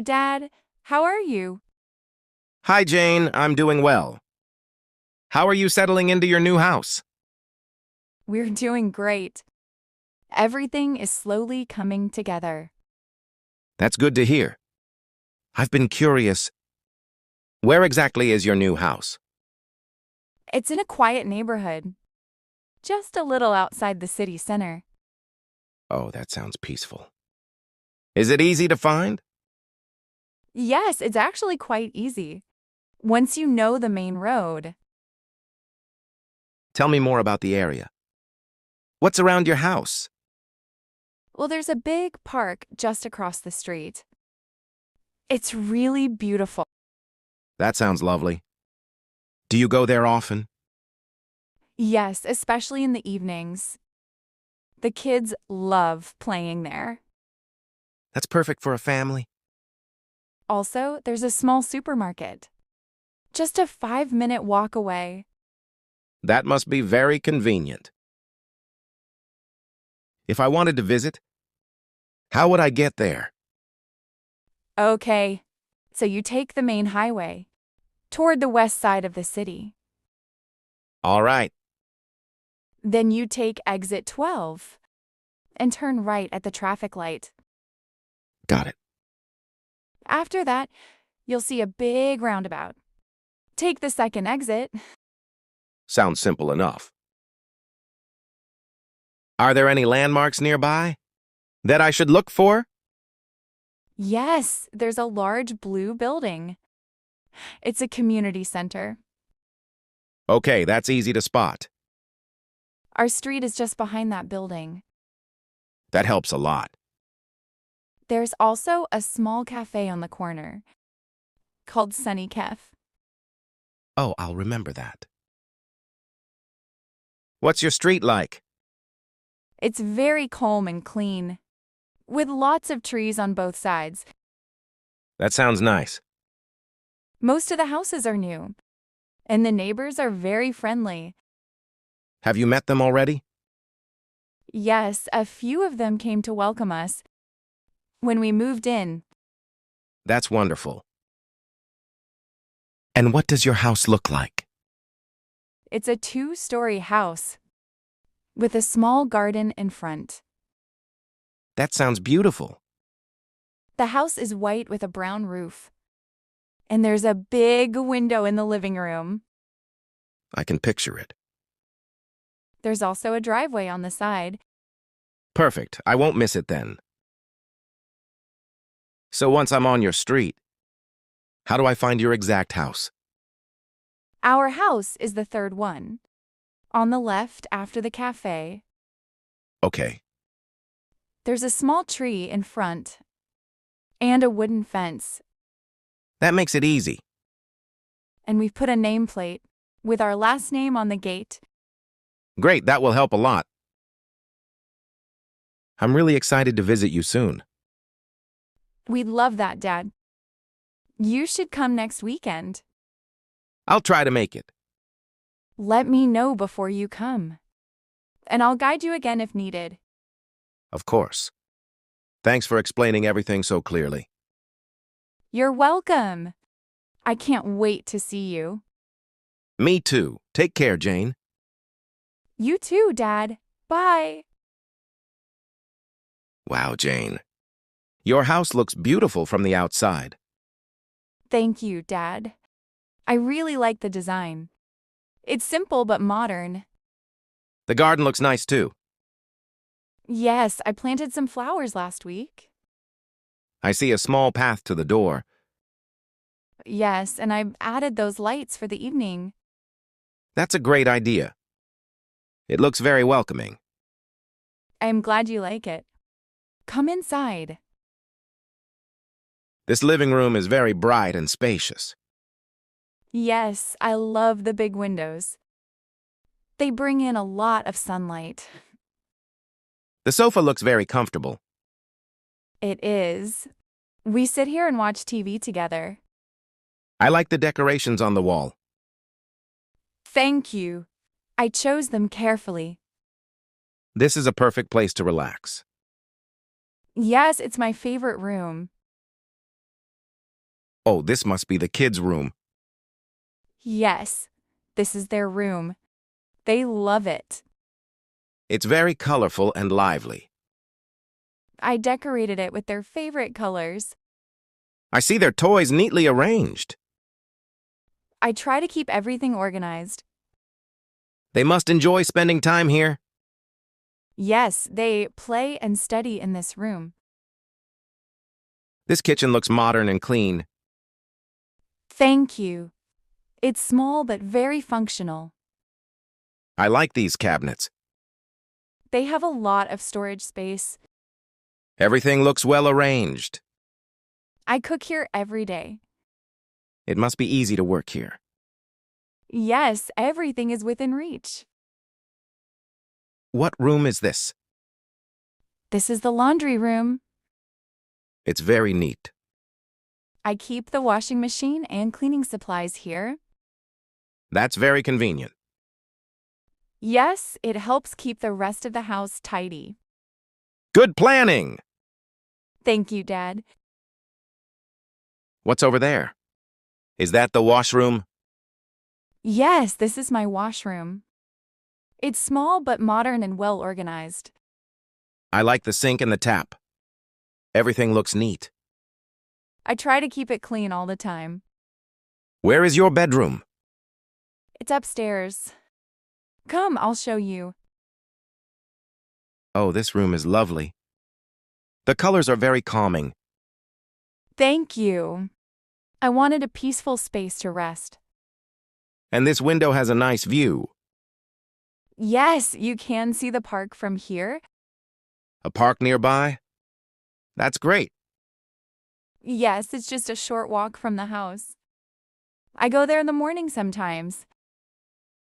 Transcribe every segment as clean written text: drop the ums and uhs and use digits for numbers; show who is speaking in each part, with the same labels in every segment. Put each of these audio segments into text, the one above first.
Speaker 1: Dad. How are you?
Speaker 2: Hi, Jane. I'm doing well. How are you settling into your new house?
Speaker 1: We're doing great. Everything is slowly coming together.
Speaker 2: That's good to hear. I've been curious. Where exactly is your new house?
Speaker 1: It's in a quiet neighborhood, just a little outside the city center.
Speaker 2: Oh, that sounds peaceful. Is it easy to find?
Speaker 1: Yes, it's actually quite easy. Once you know the main road.
Speaker 2: Tell me more about the area. What's around your house?
Speaker 1: Well, there's a big park just across the street. It's really beautiful.
Speaker 2: That sounds lovely. Do you go there often?
Speaker 1: Yes, especially in the evenings. The kids love playing there.
Speaker 2: That's perfect for a family.
Speaker 1: Also, there's a small supermarket. Just a 5-minute walk away.
Speaker 2: That must be very convenient. If I wanted to visit, how would I get there?
Speaker 1: Okay, so you take the main highway toward the west side of the city.
Speaker 2: All right.
Speaker 1: Then you take exit 12 and turn right at the traffic light.
Speaker 2: Got it.
Speaker 1: After that, you'll see a big roundabout. Take the second exit.
Speaker 2: Sounds simple enough. Are there any landmarks nearby that I should look for?
Speaker 1: Yes, there's a large blue building. It's a community center.
Speaker 2: Okay, that's easy to spot.
Speaker 1: Our street is just behind that building.
Speaker 2: That helps a lot.
Speaker 1: There's also a small cafe on the corner called Sunny Caf.
Speaker 2: Oh, I'll remember that. What's your street like?
Speaker 1: It's very calm and clean, with lots of trees on both sides.
Speaker 2: That sounds nice.
Speaker 1: Most of the houses are new, and the neighbors are very friendly.
Speaker 2: Have you met them already?
Speaker 1: Yes, a few of them came to welcome us when we moved in.
Speaker 2: That's wonderful. And what does your house look like?
Speaker 1: It's a 2-story house with a small garden in front.
Speaker 2: That sounds beautiful.
Speaker 1: The house is white with a brown roof, and there's a big window in the living room.
Speaker 2: I can picture it.
Speaker 1: There's also a driveway on the side.
Speaker 2: Perfect. I won't miss it then. So once I'm on your street, how do I find your exact house?
Speaker 1: Our house is the third one, on the left after the cafe.
Speaker 2: Okay.
Speaker 1: There's a small tree in front and a wooden fence,
Speaker 2: That makes it easy.
Speaker 1: and we've put a nameplate with our last name on the gate.
Speaker 2: Great, that will help a lot. I'm really excited to visit you soon.
Speaker 1: We'd love that, Dad. You should come next weekend.
Speaker 2: I'll try to make it.
Speaker 1: Let me know before you come, and I'll guide you again if needed.
Speaker 2: Of course. Thanks for explaining everything so clearly.
Speaker 1: You're welcome. I can't wait to see you.
Speaker 2: Me too. Take care, Jane.
Speaker 1: You too, Dad. Bye.
Speaker 2: Wow, Jane. Your house looks beautiful from the outside.
Speaker 1: Thank you, Dad. I really like the design. It's simple but modern.
Speaker 2: The garden looks nice too.
Speaker 1: Yes, I planted some flowers last week.
Speaker 2: I see a small path to the door.
Speaker 1: Yes, and I've added those lights for the evening.
Speaker 2: That's a great idea. It looks very welcoming.
Speaker 1: I'm glad you like it. Come inside.
Speaker 2: This living room is very bright and spacious.
Speaker 1: Yes, I love the big windows. They bring in a lot of sunlight.
Speaker 2: The sofa looks very comfortable.
Speaker 1: It is. We sit here and watch TV together.
Speaker 2: I like the decorations on the wall.
Speaker 1: Thank you. I chose them carefully.
Speaker 2: This is a perfect place to relax.
Speaker 1: Yes, it's my favorite room.
Speaker 2: Oh, this must be the kids' room.
Speaker 1: Yes, this is their room. They love it.
Speaker 2: It's very colorful and lively.
Speaker 1: I decorated it with their favorite colors.
Speaker 2: I see their toys neatly arranged.
Speaker 1: I try to keep everything organized.
Speaker 2: They must enjoy spending time here.
Speaker 1: Yes, they play and study in this room.
Speaker 2: This kitchen looks modern and clean.
Speaker 1: Thank you. It's small but very functional.
Speaker 2: I like these cabinets.
Speaker 1: They have a lot of storage space.
Speaker 2: Everything looks well arranged.
Speaker 1: I cook here every day.
Speaker 2: It must be easy to work here.
Speaker 1: Yes, everything is within reach.
Speaker 2: What room is this?
Speaker 1: This is the laundry room.
Speaker 2: It's very neat.
Speaker 1: I keep the washing machine and cleaning supplies here.
Speaker 2: That's very convenient.
Speaker 1: Yes, it helps keep the rest of the house tidy.
Speaker 2: Good planning!
Speaker 1: Thank you, Dad.
Speaker 2: What's over there? Is that the washroom?
Speaker 1: Yes, this is my washroom. It's small but modern and well organized.
Speaker 2: I like the sink and the tap. Everything looks neat.
Speaker 1: I try to keep it clean all the time.
Speaker 2: Where is your bedroom?
Speaker 1: It's upstairs. Come, I'll show you.
Speaker 2: Oh, this room is lovely. The colors are very calming.
Speaker 1: Thank you. I wanted a peaceful space to rest.
Speaker 2: And this window has a nice view.
Speaker 1: Yes, you can see the park from here.
Speaker 2: A park nearby? That's great.
Speaker 1: Yes, it's just a short walk from the house. I go there in the morning sometimes.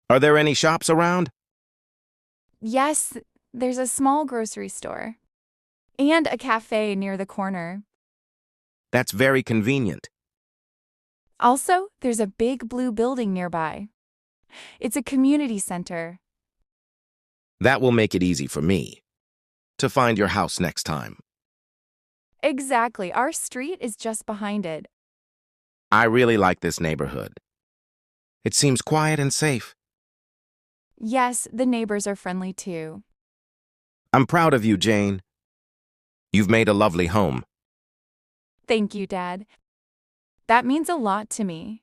Speaker 2: Are there any shops around?
Speaker 1: Yes, there's a small grocery store. And a cafe near the corner.
Speaker 2: That's very convenient.
Speaker 1: Also, there's a big blue building nearby. It's a community center.
Speaker 2: That will make it easy for me to find your house next time.
Speaker 1: Exactly, our street is just behind it.
Speaker 2: I really like this neighborhood. It seems quiet and safe.
Speaker 1: Yes, the neighbors are friendly too.
Speaker 2: I'm proud of you, Jane. You've made a lovely home.
Speaker 1: Thank you, Dad. That means a lot to me.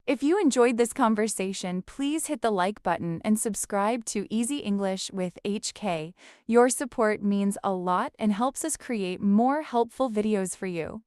Speaker 1: If you enjoyed this conversation, please hit the like button and subscribe to Easy English with HK. Your support means a lot and helps us create more helpful videos for you.